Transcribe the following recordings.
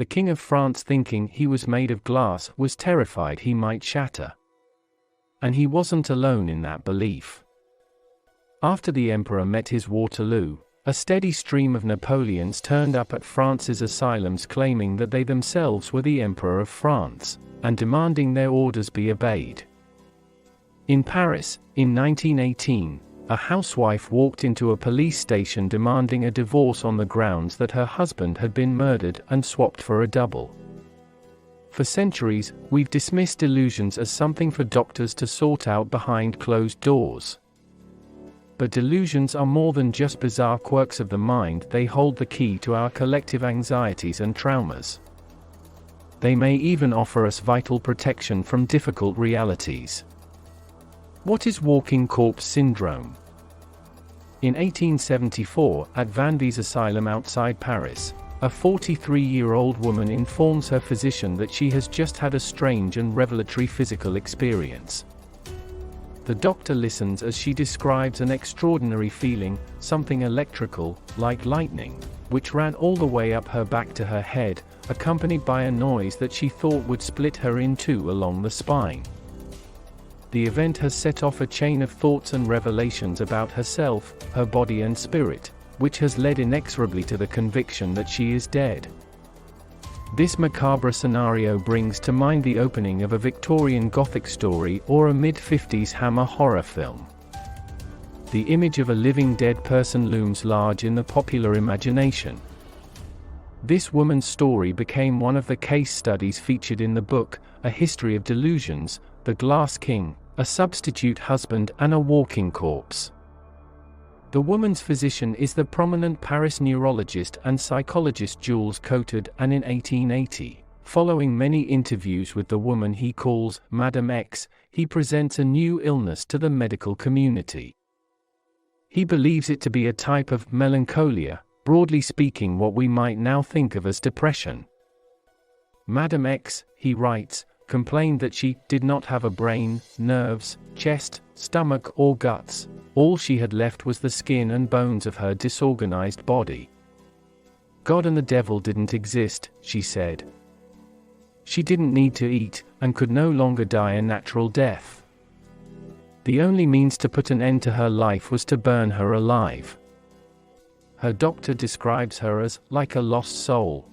The King of France, thinking he was made of glass, was terrified he might shatter. And he wasn't alone in that belief. After the Emperor met his Waterloo, a steady stream of Napoleons turned up at France's asylums claiming that they themselves were the Emperor of France, and demanding their orders be obeyed. In Paris, in 1918, a housewife walked into a police station demanding a divorce on the grounds that her husband had been murdered and swapped for a double. For centuries, we've dismissed delusions as something for doctors to sort out behind closed doors. But delusions are more than just bizarre quirks of the mind. They hold the key to our collective anxieties and traumas. They may even offer us vital protection from difficult realities. What is walking corpse syndrome? In 1874, at Vandy's asylum outside Paris, a 43-year-old woman informs her physician that she has just had a strange and revelatory physical experience. The doctor listens as she describes an extraordinary feeling, something electrical, like lightning, which ran all the way up her back to her head, accompanied by a noise that she thought would split her in two along the spine. The event has set off a chain of thoughts and revelations about herself, her body and spirit, which has led inexorably to the conviction that she is dead. This macabre scenario brings to mind the opening of a Victorian Gothic story or a mid-50s Hammer horror film. The image of a living dead person looms large in the popular imagination. This woman's story became one of the case studies featured in the book, A History of Delusions, The Glass King, A Substitute Husband and a Walking Corpse. The woman's physician is the prominent Paris neurologist and psychologist Jules Cotard, and in 1880, following many interviews with the woman he calls Madame X, he presents a new illness to the medical community. He believes it to be a type of melancholia, broadly speaking what we might now think of as depression. Madame X, he writes, complained that she did not have a brain, nerves, chest, stomach or guts. All she had left was the skin and bones of her disorganized body. God and the devil didn't exist, she said. She didn't need to eat, and could no longer die a natural death. The only means to put an end to her life was to burn her alive. Her doctor describes her as like a lost soul.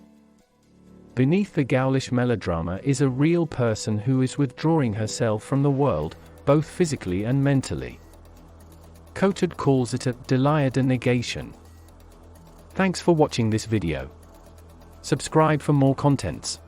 Beneath the ghoulish melodrama is a real person who is withdrawing herself from the world, both physically and mentally. Cotard calls it a delusion negation. Thanks for watching this video. Subscribe for more contents.